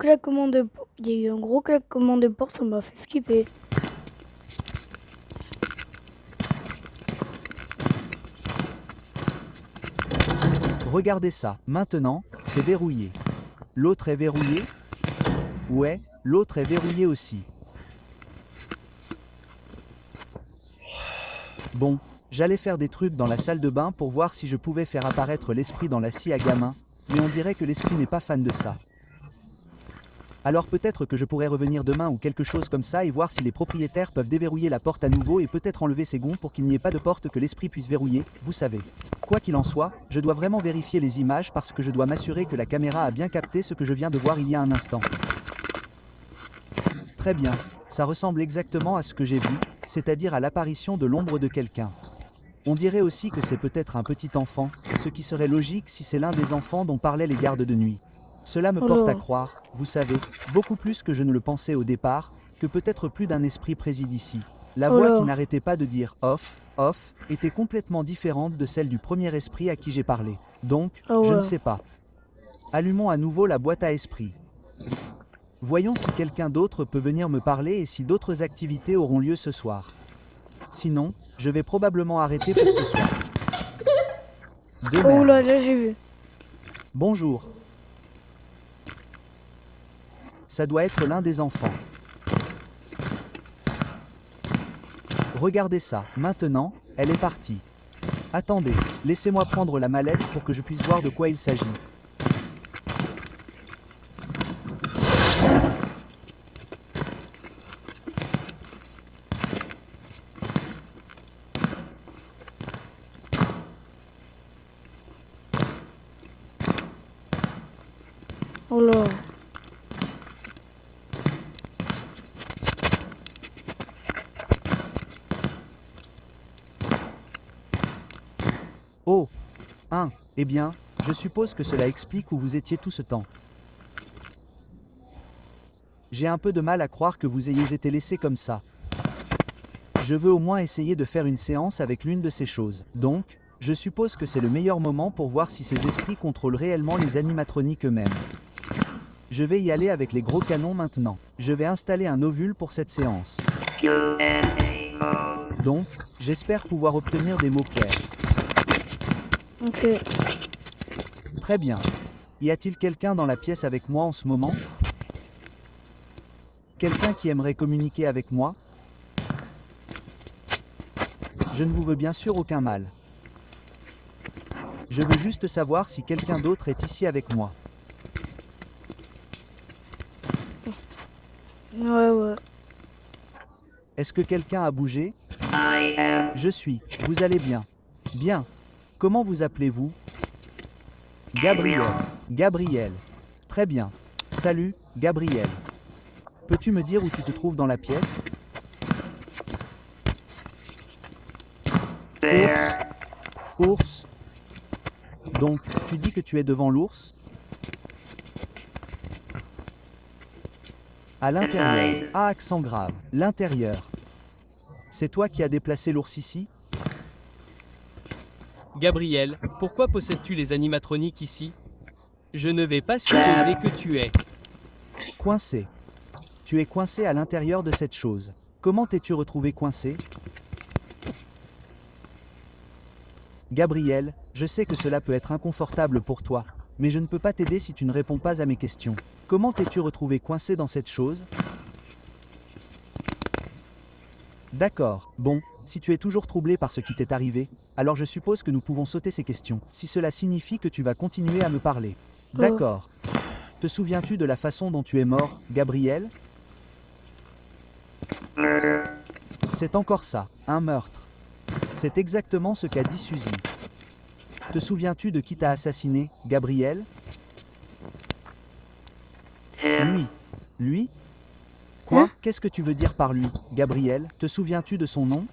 claquement de... Il y a eu un gros claquement de porte, ça m'a fait flipper. Regardez ça, maintenant, c'est verrouillé. L'autre est verrouillé? Ouais, l'autre est verrouillé aussi. Bon, j'allais faire des trucs dans la salle de bain pour voir si je pouvais faire apparaître l'esprit dans la scie à gamin, mais on dirait que l'esprit n'est pas fan de ça. Alors peut-être que je pourrais revenir demain ou quelque chose comme ça et voir si les propriétaires peuvent déverrouiller la porte à nouveau et peut-être enlever ces gonds pour qu'il n'y ait pas de porte que l'esprit puisse verrouiller, vous savez. Quoi qu'il en soit, je dois vraiment vérifier les images parce que je dois m'assurer que la caméra a bien capté ce que je viens de voir il y a un instant. Très bien, ça ressemble exactement à ce que j'ai vu, c'est-à-dire à l'apparition de l'ombre de quelqu'un. On dirait aussi que c'est peut-être un petit enfant, ce qui serait logique si c'est l'un des enfants dont parlaient les gardes de nuit. Cela me Oh porte à là. croire, vous savez, beaucoup plus que je ne le pensais au départ, que peut-être plus d'un esprit préside ici. La Oh voix qui là. n'arrêtait pas de dire off, off, était complètement différente de celle du premier esprit à qui j'ai parlé. Donc, Ah je ne ouais. sais pas. Allumons à nouveau la boîte à esprit. Voyons si quelqu'un d'autre peut venir me parler et si d'autres activités auront lieu ce soir. Sinon, je vais probablement arrêter pour ce soir. De Oh là, merde. là j'ai vu. Bonjour. Ça doit être l'un des enfants. Regardez ça. Maintenant, elle est partie. Attendez, laissez-moi prendre la mallette pour que je puisse voir de quoi il s'agit. Oh là. Oh, eh bien, je suppose que cela explique où vous étiez tout ce temps. J'ai un peu de mal à croire que vous ayez été laissé comme ça. Je veux au moins essayer de faire une séance avec l'une de ces choses. Donc, je suppose que c'est le meilleur moment pour voir si ces esprits contrôlent réellement les animatroniques eux-mêmes. Je vais y aller avec les gros canons maintenant. Je vais installer un ovule pour cette séance. Donc, j'espère pouvoir obtenir des mots clairs. Ok. Très bien. Y a-t-il quelqu'un dans la pièce avec moi en ce moment? Quelqu'un qui aimerait communiquer avec moi? Je ne vous veux bien sûr aucun mal. Je veux juste savoir si quelqu'un d'autre est ici avec moi. Ouais, ouais. Est-ce que quelqu'un a bougé? Je suis. Vous allez bien. Bien. Comment vous appelez-vous? Gabriel. Gabriel. Très bien. Salut, Gabriel. Peux-tu me dire où tu te trouves dans la pièce? Ours. Ours. Donc, tu dis que tu es devant l'ours? À l'intérieur. Ah, accent grave. L'intérieur. C'est toi qui as déplacé l'ours ici? Gabriel, pourquoi possèdes-tu les animatroniques ici? Je ne vais pas supposer que tu es. Coincé. Tu es coincé à l'intérieur de cette chose. Comment t'es-tu retrouvé coincé? Gabriel, je sais que cela peut être inconfortable pour toi, mais je ne peux pas t'aider si tu ne réponds pas à mes questions. Comment t'es-tu retrouvé coincé dans cette chose? D'accord, bon, si tu es toujours troublé par ce qui t'est arrivé, alors je suppose que nous pouvons sauter ces questions, si cela signifie que tu vas continuer à me parler. Oh. D'accord. Te souviens-tu de la façon dont tu es mort, Gabriel? C'est encore ça, un meurtre. C'est exactement ce qu'a dit Suzy. Te souviens-tu de qui t'a assassiné, Gabriel? Lui. Lui? Hein? Quoi? Qu'est-ce que tu veux dire par lui, Gabriel? Te souviens-tu de son nom?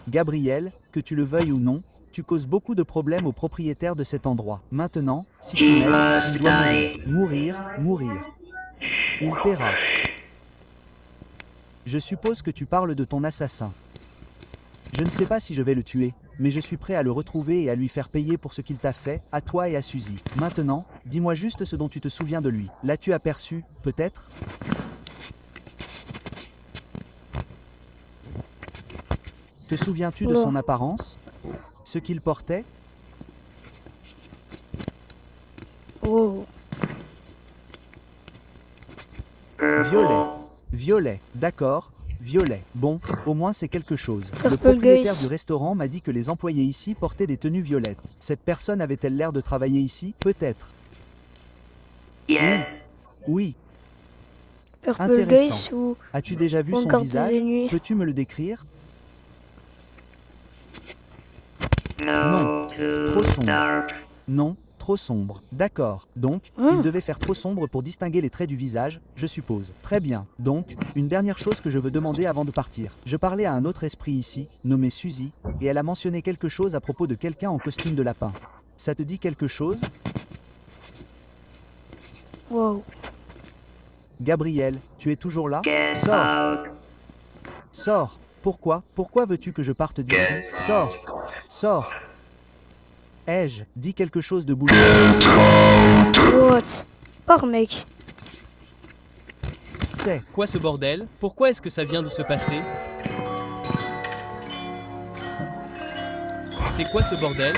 Gabriel, que tu le veuilles ou non, tu causes beaucoup de problèmes aux propriétaires de cet endroit. Maintenant, si tu m'aides, il doit mourir. Mourir, mourir. Il paiera. Je suppose que tu parles de ton assassin. Je ne sais pas si je vais le tuer, mais je suis prêt à le retrouver et à lui faire payer pour ce qu'il t'a fait, à toi et à Suzy. Maintenant, dis-moi juste ce dont tu te souviens de lui. L'as-tu aperçu, peut-être? Te souviens-tu de son apparence? Ce qu'il portait? Oh. Violet. Violet, d'accord. Violet. Bon, au moins c'est quelque chose. Le Purple propriétaire Guys. du restaurant m'a dit que les employés ici portaient des tenues violettes. Cette personne avait-elle l'air de travailler ici? Peut-être. Oui. Oui. Purple Intéressant. Guys ou As-tu déjà vu son encore visage? des nuits. Peux-tu me le décrire? Non. Trop sombre. Non, trop sombre. D'accord. Donc, il devait faire trop sombre pour distinguer les traits du visage, je suppose. Très bien. Donc, une dernière chose que je veux demander avant de partir. Je parlais à un autre esprit ici, nommé Suzy, et elle a mentionné quelque chose à propos de quelqu'un en costume de lapin. Ça te dit quelque chose? Wow. Gabriel, tu es toujours là? Sors! Sors! Pourquoi? Pourquoi veux-tu que je parte d'ici? Sors! Sors! Ai-je dit quelque chose de bouleversant? What? Par mec. C'est. Quoi ce bordel? Pourquoi est-ce que ça vient de se passer? C'est quoi ce bordel?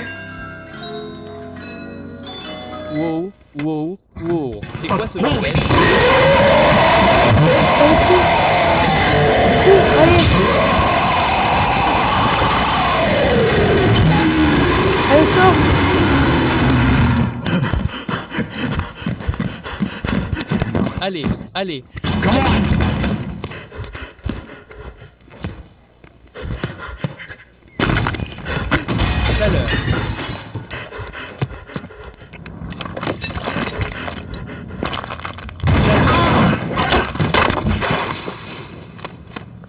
Wow, wow, wow. C'est quoi ce bordel? Allez, cours. Cours, allez. Allez, sors. Allez, allez. Chaleur.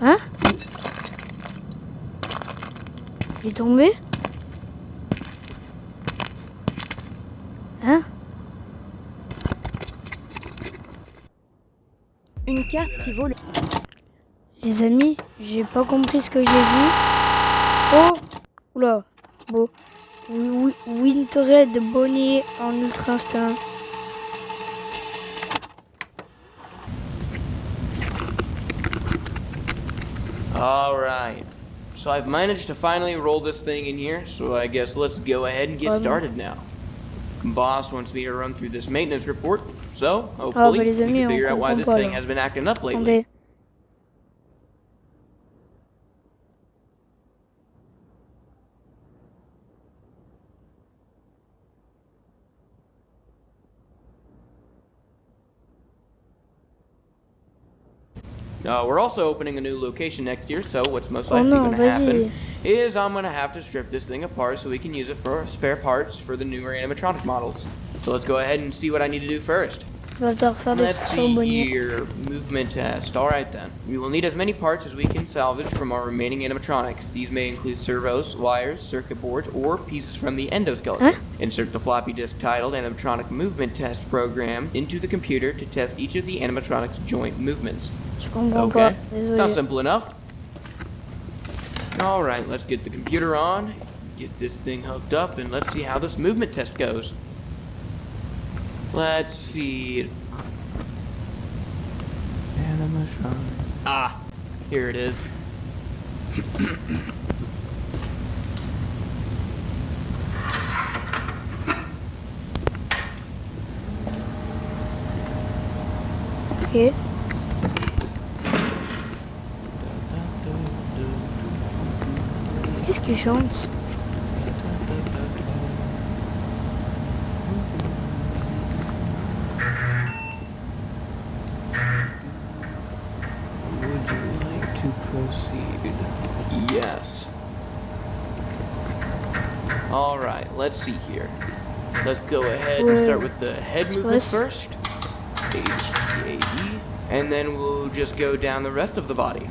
Hein? Il est tombé? Hein? Une carte qui vaut le... Les amis, j'ai pas compris ce que j'ai vu. Oh! Oula! Bon. Winterred Bonnie en ultra instinct. Alright, so I've managed to finally roll this thing in here, so I guess let's go ahead and get started now. Boss wants me to run through this maintenance report, so hopefully we les amis, can figure on out why this comprend pas, thing là. has been acting up lately. Attendez. We're also opening a new location next year, so what's most Oh likely non, going to happen vas-y. is I'm going to have to strip this thing apart so we can use it for spare parts for the newer animatronic models. So let's go ahead and see what I need to do first. On va devoir faire des trucs Let's sur le see bonnet. here, movement test. Alright then. We will need as many parts as we can salvage from our remaining animatronics. These may include servos, wires, circuit boards, or pieces from the endoskeleton. Huh? Insert the floppy disk titled Animatronic Movement Test Program into the computer to test each of the animatronic's joint movements. Je comprends Okay, pas. sounds Désolé. simple enough. Alright, let's get the computer on, get this thing hooked up, and let's see how this movement test goes. Let's see. Animatronic. Ah, here it is. Ok. Qu'est-ce qu'il chante? Would you like to proceed? Yes. Alright, let's see here. Let's go ahead and start with the head movement first. H-A-E. And then we'll just go down the rest of the body.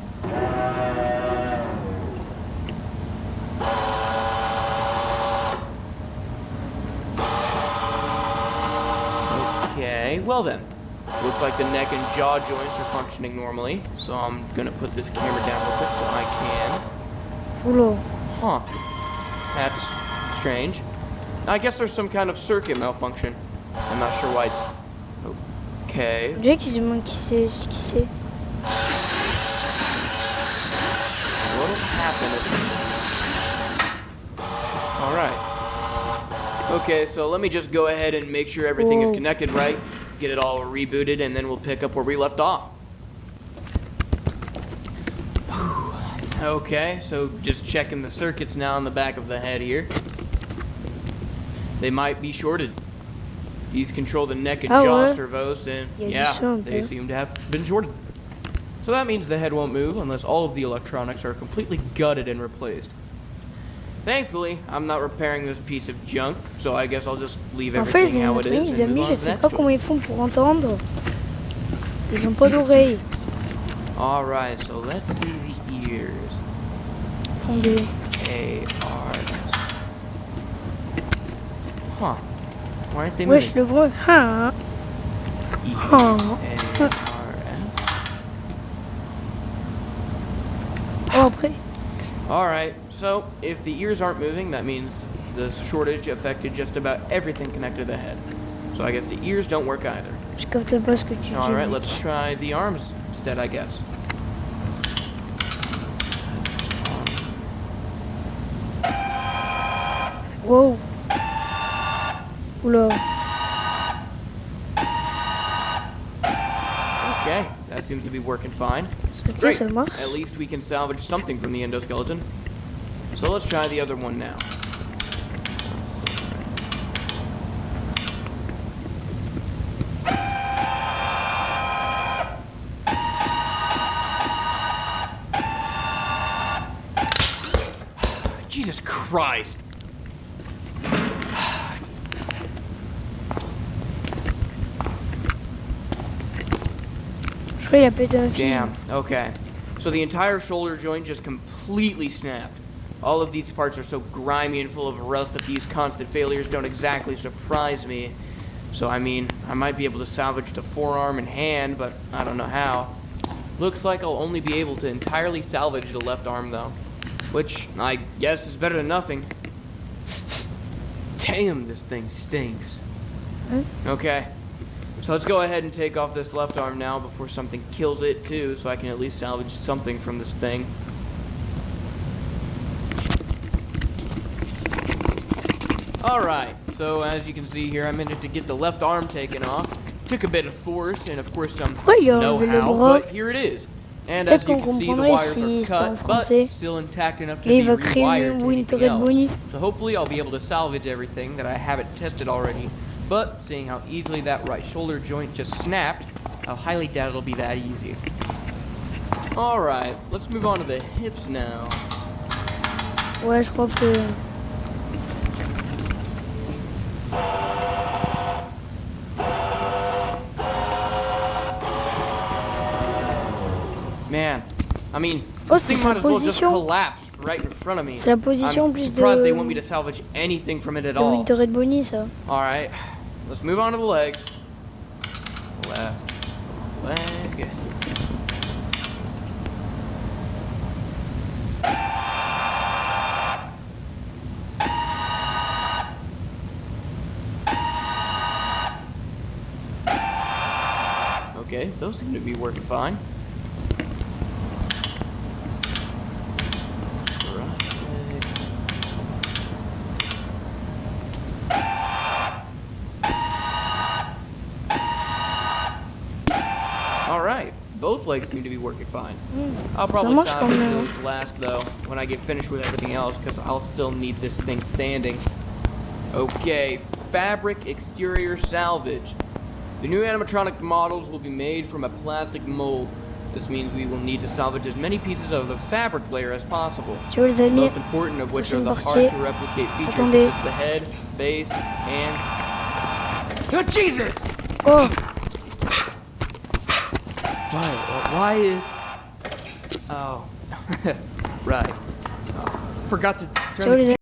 Okay, well then. Looks like the neck and jaw joints are functioning normally, so I'm gonna put this camera down real quick so I can. Oula. Huh. That's strange. I guess there's some kind of circuit malfunction. I'm not sure why it's... Okay. On dirait qu'il se demande qui c'est. What'll happen if... Alright. Okay, so let me just go ahead and make sure everything is connected right. Get it all rebooted, and then we'll pick up where we left off. Okay, so just checking the circuits now on the back of the head here. They might be shorted. These control the neck and jaw servos, and yeah, they seem to have been shorted. So that means the head won't move unless all of the electronics are completely gutted and replaced. Thankfully, I'm not repairing this piece of junk, so I guess I'll just leave En fait, everything how it is. les amis, je sais pas comment ils font pour entendre. Ils ont pas d'oreilles. Alright, so let's see the ears. Attendez. A-R-S. Huh. Why aren't they Wesh, moving? le bruit. Hein. E-A-R-S. Oh, après. Alright, so if the ears aren't moving, that means the shortage affected just about everything connected to the head. So I guess the ears don't work either. Je capte pas ce que tu dis. Alright, mec. let's try the arms instead, I guess. Wow. Oula. Okay, that seems to be working fine. Ok, Great. ça marche. At least we can salvage something from the endoskeleton. So let's try the other one now. Jesus Christ. Je crois qu'il a pété un fil. Damn, okay. So the entire shoulder joint just completely snapped. All of these parts are so grimy and full of rust that these constant failures don't exactly surprise me. So I mean, I might be able to salvage the forearm and hand, but I don't know how. Looks like I'll only be able to entirely salvage the left arm though. Which, I guess, is better than nothing. Damn, this thing stinks. Huh? Okay. So let's go ahead and take off this left arm now before something kills it too, so I can at least salvage something from this thing. Alright, so as you can see here, I managed to get the left arm taken off. Took a bit of force and of course some Pourquoi il a enlevé le know-how, bras? but here it is. And as Peut-être you qu'on can see, the comprendrait wires si are c'était en cut, but français. still intact enough to Et be il va créer rewired une to Winter anything Red Bonnie. else. So hopefully I'll be able to salvage everything that I haven't tested already. But seeing how easily that right shoulder joint just snapped, I highly doubt it'll be that easy. Alright, let's move on to the hips now. Ouais, je crois que... Man, I mean, Oh, this c'est thing sa might as well just position. collapse right in front of me. C'est la position en I'm plus surprised they want me de... to salvage anything from it at de all. Winter Red Bonnie, ça. Alright, let's move on to the legs. Left leg. Okay, those seem to be working fine. Right leg. Alright, both legs seem to be working fine. I'll Ça probably marche quand salvage même. those last though, when I get finished with everything else, because I'll still need this thing standing. Okay, fabric exterior salvage. The new animatronic models will be made from a plastic mold. This means we will need to salvage as many pieces of the fabric layer as possible. Tu vois les The amis, most important of which are the prochaine hard to replicate features Attendez. such as the head, face, hands. Oh, Jesus! oh, Why is... Oh. Right. Forgot to tu vois turn les the amis.